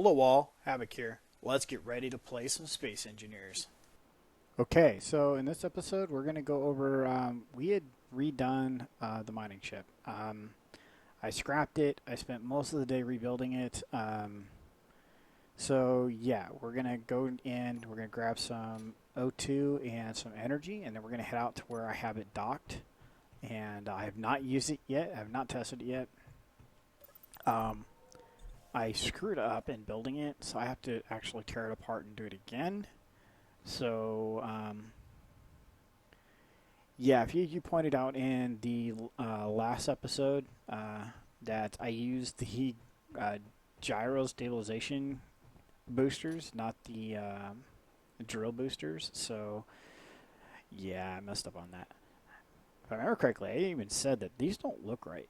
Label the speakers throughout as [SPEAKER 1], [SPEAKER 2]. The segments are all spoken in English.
[SPEAKER 1] Hello all, Havoc here. Let's get ready to play some Space Engineers.
[SPEAKER 2] Okay, so in this episode, we're going to go over. We had redone the mining ship. I scrapped it. I spent most of the day rebuilding it. So, yeah, we're going to go in. We're going to grab some O2 and some energy, and then we're going to head out to where I have it docked. And I have not used it yet. I have not tested it yet. Um, I screwed up in building it, so I have to actually tear it apart and do it again. So, yeah, if you pointed out in the last episode that I used the uh, gyro stabilization boosters, not the drill boosters. So, yeah, I messed up on that. If I remember correctly, I even said that these don't look right.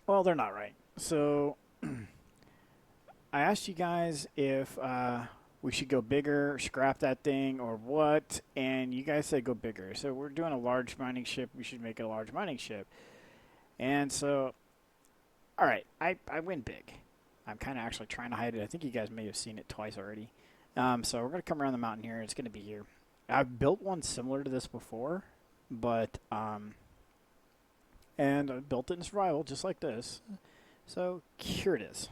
[SPEAKER 2] Well, they're not right. So, I asked you guys if we should go bigger, scrap that thing, or what, and you guys said go bigger. So we're doing a large mining ship. We should make it a large mining ship. And so, all right, I went big. I'm kind of actually trying to hide it. I think you guys may have seen it twice already. So we're going to come around the mountain here. It's going to be here. I've built one similar to this before, but, and I built it in survival just like this. So here it is.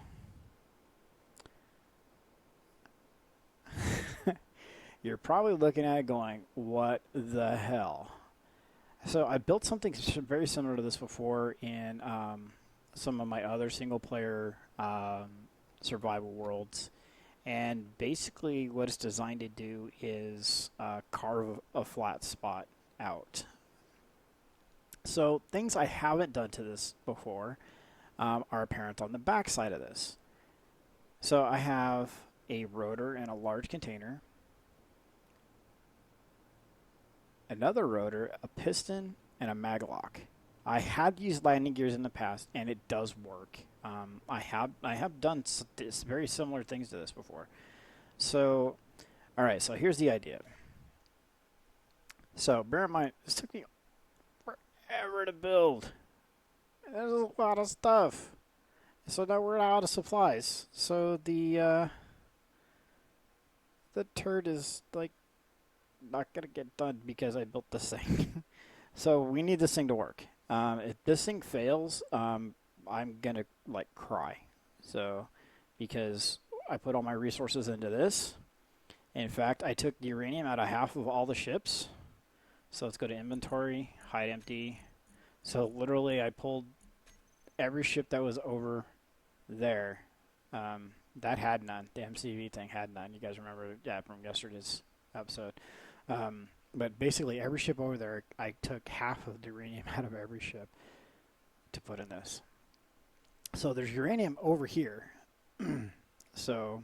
[SPEAKER 2] You're probably looking at it going, what the hell? So I built something very similar to this before in some of my other single-player survival worlds. And basically what it's designed to do is carve a flat spot out. So things I haven't done to this before are apparent on the back side of this. So I have a rotor in a large container, another rotor, a piston, and a maglock. I have used landing gears in the past, and it does work. I have done very similar things to this before. So, all right. So here's the idea. So bear in mind, this took me forever to build. There's a lot of stuff. So now we're out of supplies. So the turd is like not gonna get done because I built this thing. So we need this thing to work. If this thing fails, I'm gonna like cry. So because I put all my resources into this. In fact, I took the uranium out of half of all the ships. So let's go to inventory, hide empty. So literally, I pulled every ship that was over there. That had none. The MCV thing had none. You guys remember that from yesterday's episode. But basically, every ship over there, I took half of the uranium out of every ship to put in this. So there's uranium over here. So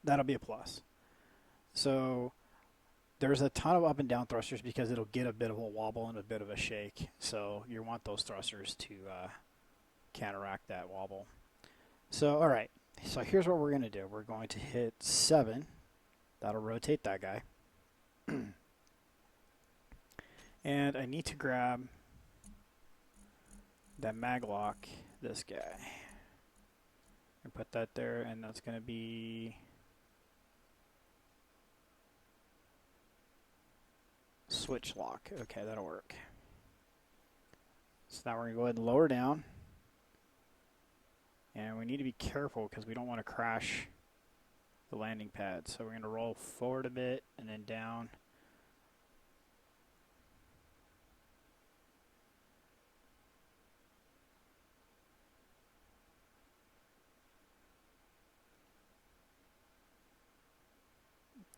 [SPEAKER 2] that'll be a plus. So there's a ton of up and down thrusters because it'll get a bit of a wobble and a bit of a shake. So you want those thrusters to counteract that wobble. So, all right. So here's what we're going to do. We're going to hit 7. That'll rotate that guy. And I need to grab that maglock, this guy. And put that there, and that's going to be switch lock. Okay, that'll work. So now we're going to go ahead and lower down. And we need to be careful because we don't want to crash the landing pad. So we're going to roll forward a bit and then down.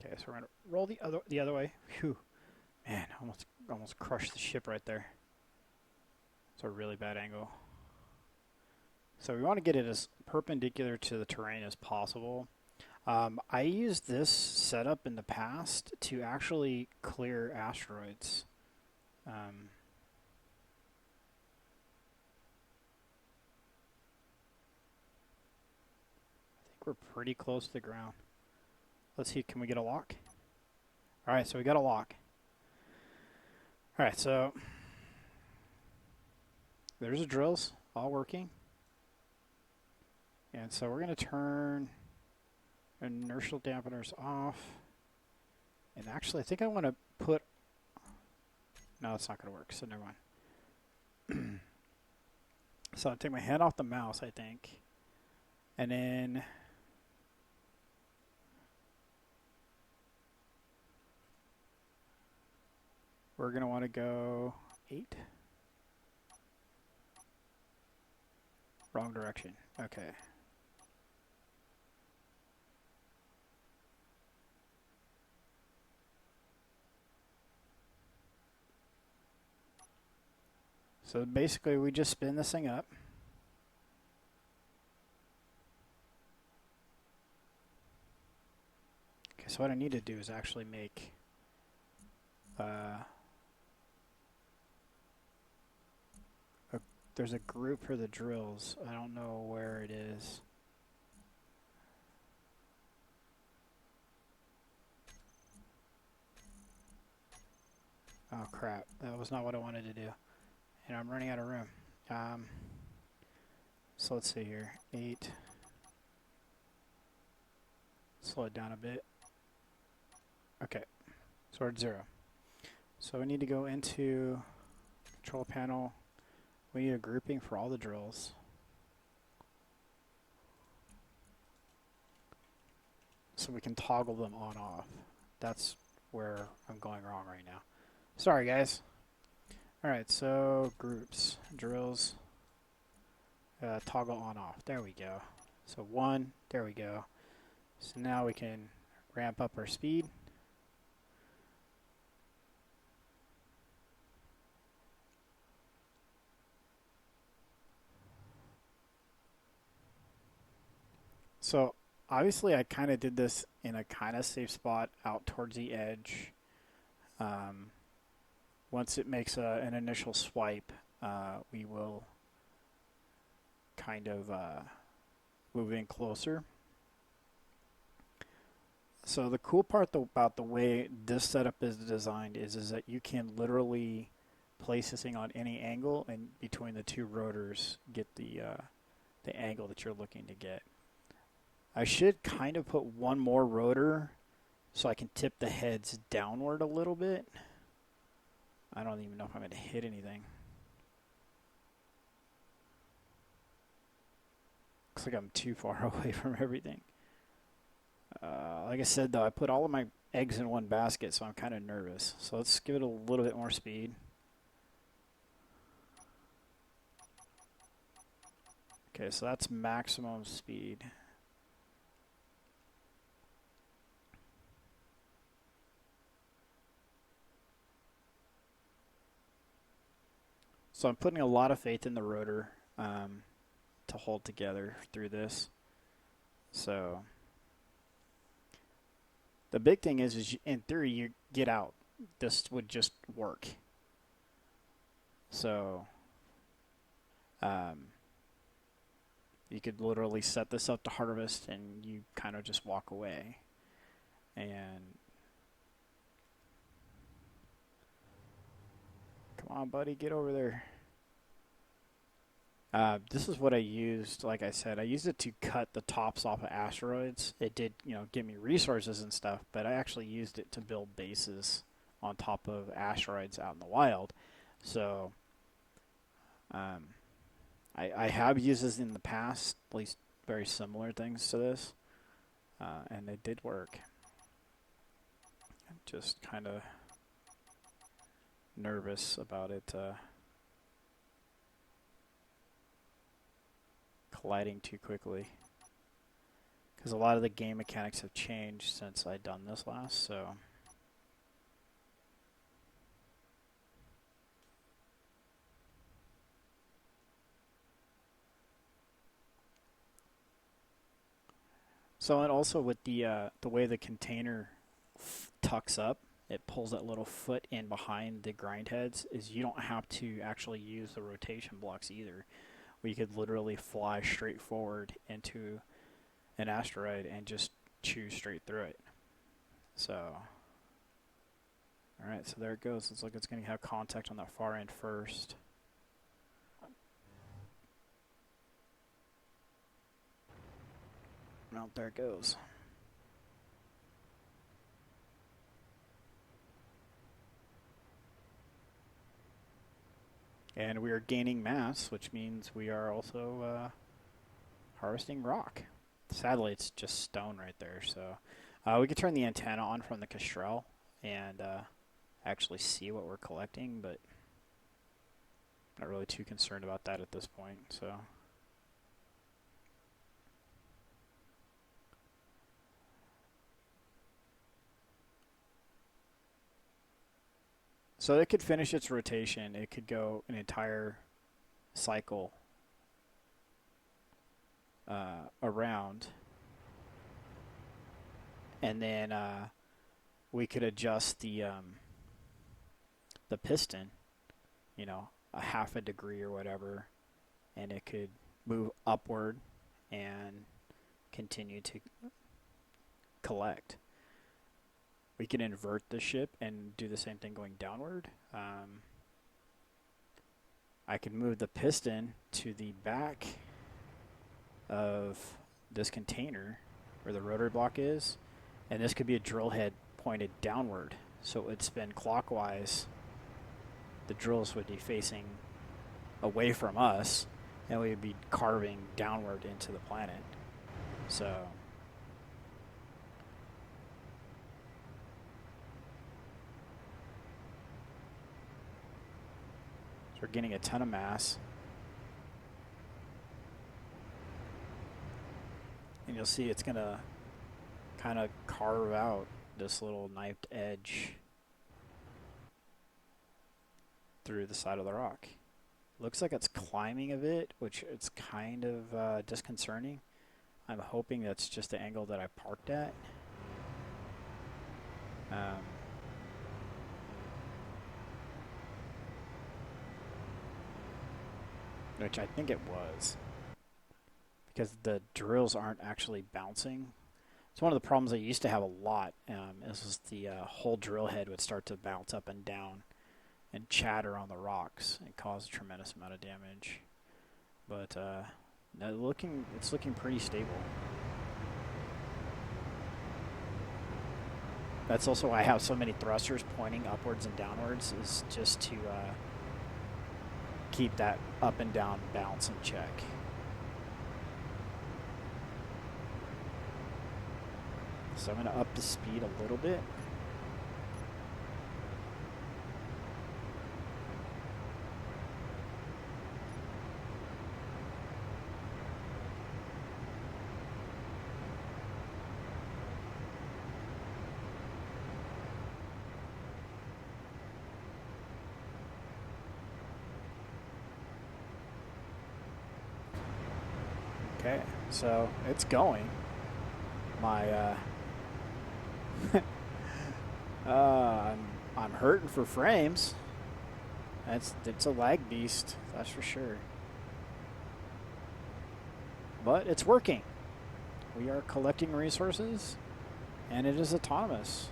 [SPEAKER 2] Okay, so we're going to roll the other way. Phew. Man, almost crushed the ship right there. It's a really bad angle. So we want to get it as perpendicular to the terrain as possible. I used this setup in the past to actually clear asteroids. I think we're pretty close to the ground. Let's see, can we get a lock? All right, so we got a lock. All right, so there's the drills all working. And so we're going to turn inertial dampeners off. And actually, I think I want to put... No, it's not going to work, so never mind. So I'll take my hand off the mouse, I think. And then... we're going to want to go 8. Wrong direction. Okay. So basically we just spin this thing up. Okay, so what I need to do is actually make there's a group for the drills. I don't know where it is. Oh crap, that was not what I wanted to do. And I'm running out of room. So let's see here, 8. Slow it down a bit. Okay, so we're at 0. So we need to go into control panel. We need a grouping for all the drills. So we can toggle them on off. That's where I'm going wrong right now. Sorry guys. Alright, so groups, drills, toggle on off. There we go. So 1, there we go. So now we can ramp up our speed. So obviously I kind of did this in a kind of safe spot out towards the edge. Once it makes an initial swipe, we will kind of move in closer. So the cool part about the way this setup is designed is that you can literally place this thing on any angle, and between the two rotors get the angle that you're looking to get. I should kind of put one more rotor so I can tip the heads downward a little bit. I don't even know if I'm going to hit anything. Looks like I'm too far away from everything. Like I said, though, I put all of my eggs in one basket, so I'm kind of nervous. So let's give it a little bit more speed. Okay, so that's maximum speed. So I'm putting a lot of faith in the rotor to hold together through this. So the big thing is in theory, you get out. This would just work. So you could literally set this up to harvest and you kind of just walk away. And come on, buddy, get over there. This is what I used. Like I said, I used it to cut the tops off of asteroids. It did, give me resources and stuff, but I actually used it to build bases on top of asteroids out in the wild. So I have used this in the past, at least very similar things to this, and it did work. I'm just kind of nervous about it colliding too quickly, because a lot of the game mechanics have changed since I'd done this last, so and also with the way the container tucks up, it pulls that little foot in behind the grind heads, is you don't have to actually use the rotation blocks either. We could literally fly straight forward into an asteroid and just chew straight through it. So, alright, so there it goes. Looks like it's going to have contact on that far end first. Well, there it goes. And we are gaining mass, which means we are also harvesting rock. Sadly, it's just stone right there, so we could turn the antenna on from the Kestrel and actually see what we're collecting, but not really too concerned about that at this point. So it could finish its rotation. It could go an entire cycle around, and then we could adjust the piston, you know, a half a degree or whatever, and it could move upward and continue to collect. We can invert the ship and do the same thing going downward. I could move the piston to the back of this container where the rotary block is, and this could be a drill head pointed downward, so it would spin clockwise. The drills would be facing away from us, and we would be carving downward into the planet. So we're getting a ton of mass. And you'll see it's going to kind of carve out this little knifed edge through the side of the rock. Looks like it's climbing a bit, which it's kind of disconcerting. I'm hoping that's just the angle that I parked at. Which I think it was, because the drills aren't actually bouncing. It's one of the problems I used to have a lot. Is the whole drill head would start to bounce up and down and chatter on the rocks and cause a tremendous amount of damage. But it's looking pretty stable. That's also why I have so many thrusters pointing upwards and downwards, is just to keep that up and down bounce in check. So I'm going to up the speed a little bit. Okay, so it's going. My I'm hurting for frames. It's a lag beast, that's for sure. But it's working. We are collecting resources, and it is autonomous,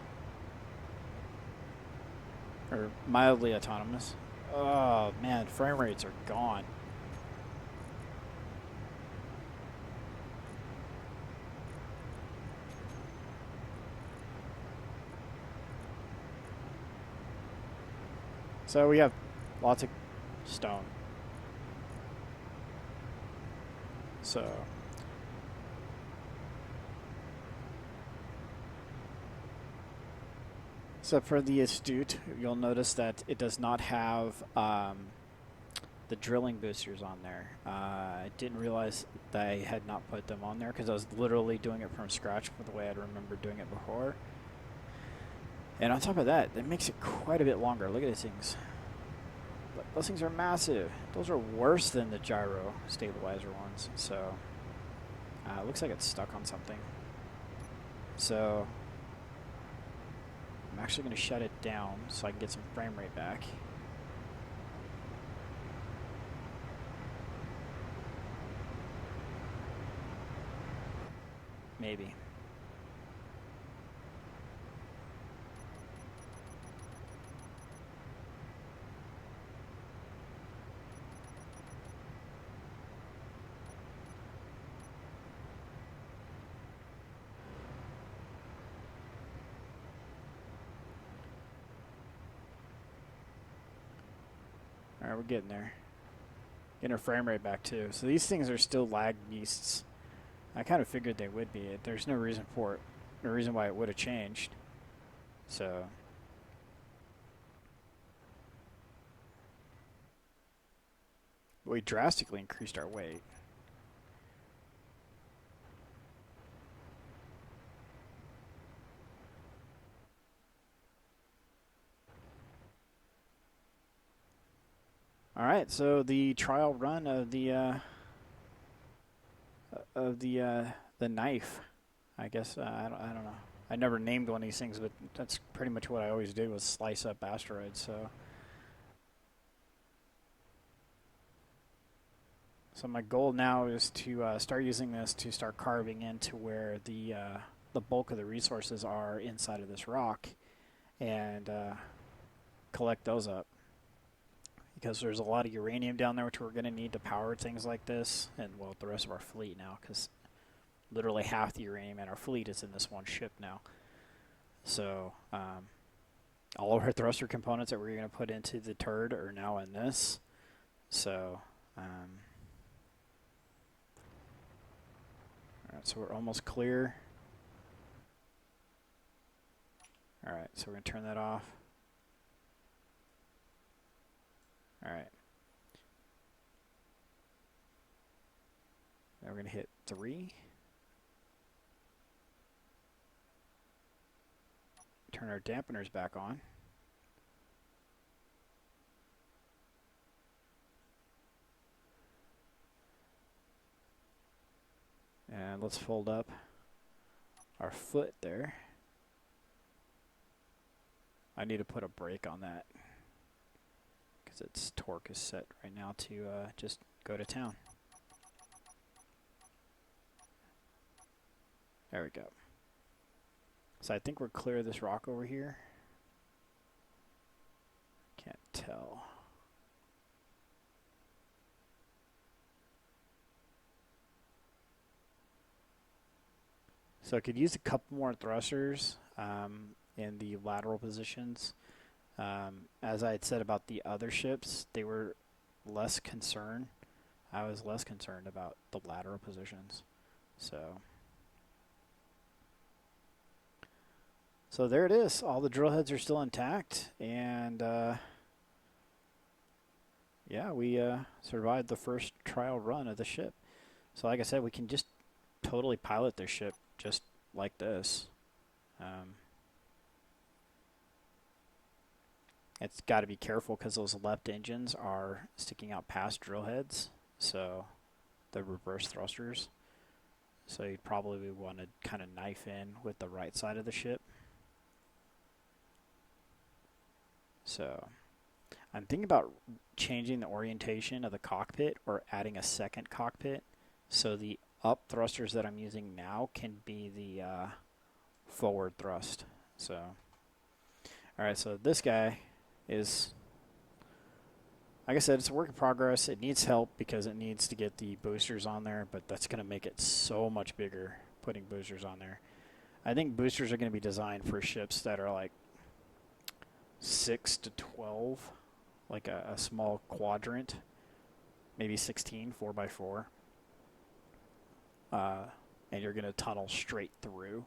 [SPEAKER 2] or mildly autonomous. Oh man, frame rates are gone. So we have lots of stone. So for the Astute, you'll notice that it does not have the drilling boosters on there. I didn't realize that I had not put them on there because I was literally doing it from scratch for the way I'd remember doing it before. And on top of that, that makes it quite a bit longer. Look at these things. Those things are massive. Those are worse than the gyro stabilizer ones. So it looks like it's stuck on something. So I'm actually going to shut it down so I can get some frame rate back. Maybe. Alright, we're getting there. Getting our frame rate back too. So these things are still lag beasts. I kind of figured they would be. There's no reason for it. No reason why it would have changed. So we drastically increased our weight. All right, so the trial run of the knife. I guess I don't know. I never named one of these things, but that's pretty much what I always did was slice up asteroids. So my goal now is to start using this to start carving into where the bulk of the resources are inside of this rock, and collect those up. Because there's a lot of uranium down there, which we're going to need to power things like this, and well, the rest of our fleet now, because literally half the uranium in our fleet is in this one ship now. So all of our thruster components that we're going to put into the turd are now in this. So alright, so we're almost clear. Alright, so we're going to turn that off. Alright. Now we're going to hit 3. Turn our dampeners back on. And let's fold up our foot there. I need to put a brake on that because its torque is set right now to just go to town. There we go. So I think we're clear of this rock over here. Can't tell. So I could use a couple more thrusters in the lateral positions. As I had said about the other ships, they were less concerned. I was less concerned about the lateral positions. So there it is. All the drill heads are still intact, and yeah, we survived the first trial run of the ship. So like I said, we can just totally pilot this ship just like this. It's got to be careful because those left engines are sticking out past drill heads, so the reverse thrusters. So you'd probably want to kind of knife in with the right side of the ship. So I'm thinking about changing the orientation of the cockpit or adding a second cockpit so the up thrusters that I'm using now can be the forward thrust. So alright, so this guy is, like I said, it's a work in progress. It needs help because it needs to get the boosters on there, but that's going to make it so much bigger putting boosters on there. I think boosters are going to be designed for ships that are like 6 to 12, like a small quadrant, maybe 16, 4x4. And you're going to tunnel straight through.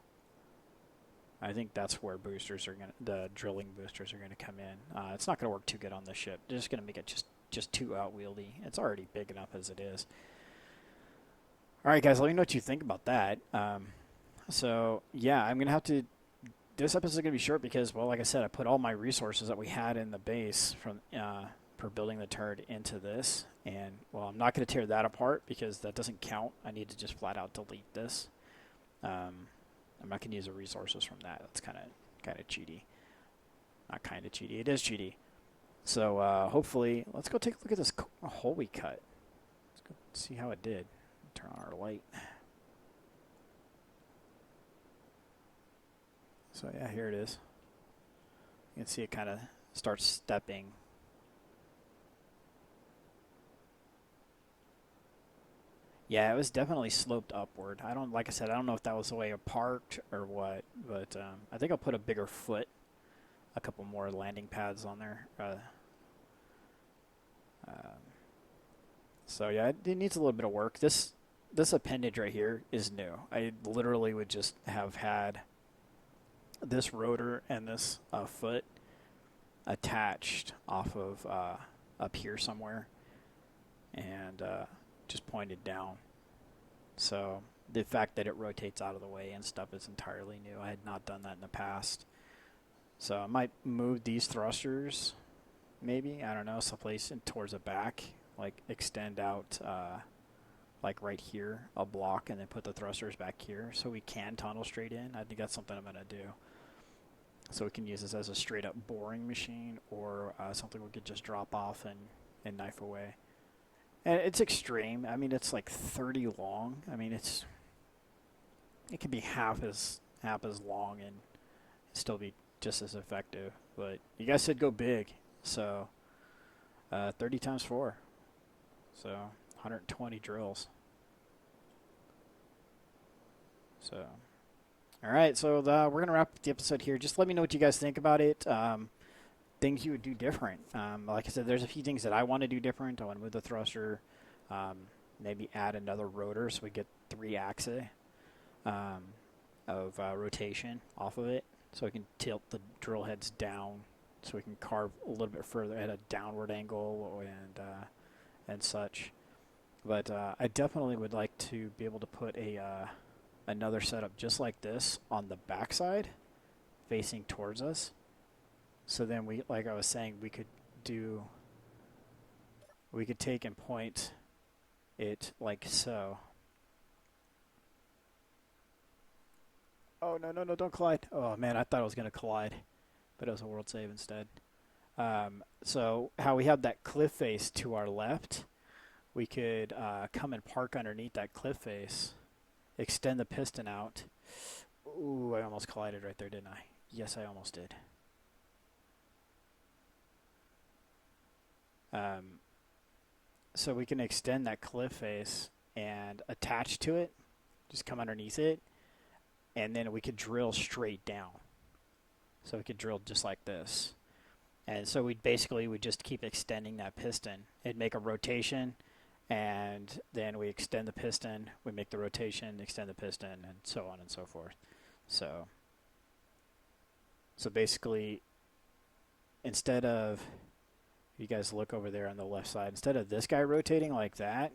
[SPEAKER 2] I think that's where boosters are going to, the drilling boosters are going to come in. It's not going to work too good on this ship. They're just going to make it just too outwieldy. It's already big enough as it is. All right, guys, let me know what you think about that. So, yeah, I'm going to have to, this episode is going to be short because, well, like I said, I put all my resources that we had in the base from for building the turret into this. And, well, I'm not going to tear that apart because that doesn't count. I need to just flat out delete this. I'm not going to use the resources from that. That's kind of cheaty. Not kind of cheaty. It is cheaty. So hopefully, let's go take a look at this hole we cut. Let's go see how it did. Turn on our light. So yeah, here it is. You can see it kind of starts stepping. Yeah, it was definitely sloped upward. Like I said, I don't know if that was the way it parked or what, but I think I'll put a bigger foot, a couple more landing pads on there. Um, so yeah, it needs a little bit of work. This appendage right here is new. I literally would just have had this rotor and this foot attached off of up here somewhere and just pointed down. So the fact that it rotates out of the way and stuff is entirely new. I had not done that in the past. So I might move these thrusters, maybe, I don't know, someplace towards the back, like extend out like right here, a block, and then put the thrusters back here so we can tunnel straight in. I think that's something I'm going to do. So we can use this as a straight up boring machine or something we could just drop off and knife away. And it's extreme. I mean, it's like 30 long. I mean, it could be half as long and still be just as effective. But you guys said go big, so 30 times 4, so 120 drills. So, all right, so we're gonna wrap up the episode here. Just let me know what you guys think about it. Things you would do different. Like I said, there's a few things that I want to do different. I want to move the thruster, maybe add another rotor so we get 3 axes of rotation off of it, so we can tilt the drill heads down, so we can carve a little bit further at a downward angle and such. But I definitely would like to be able to put another setup just like this on the backside, facing towards us. So then we, like I was saying, we could take and point it like so. Oh, no, don't collide. Oh, man, I thought I was going to collide, but it was a world save instead. So how we have that cliff face to our left, we could come and park underneath that cliff face, extend the piston out. Ooh, I almost collided right there, didn't I? Yes, I almost did. So we can extend that cliff face and attach to it, just come underneath it, and then we could drill straight down. So we could drill just like this. And so we'd just keep extending that piston. It'd make a rotation, and then we extend the piston, we make the rotation, extend the piston, and so on and so forth. So basically, instead of, you guys look over there on the left side, instead of this guy rotating like that,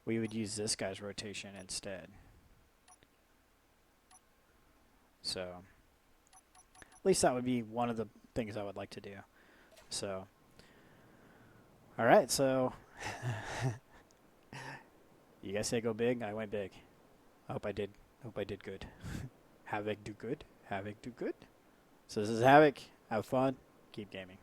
[SPEAKER 2] we would use this guy's rotation instead. So at least that would be one of the things I would like to do. So, all right, so you guys say go big, I went big. I hope I did good. Havoc do good. So this is Havoc. Have fun. Keep gaming.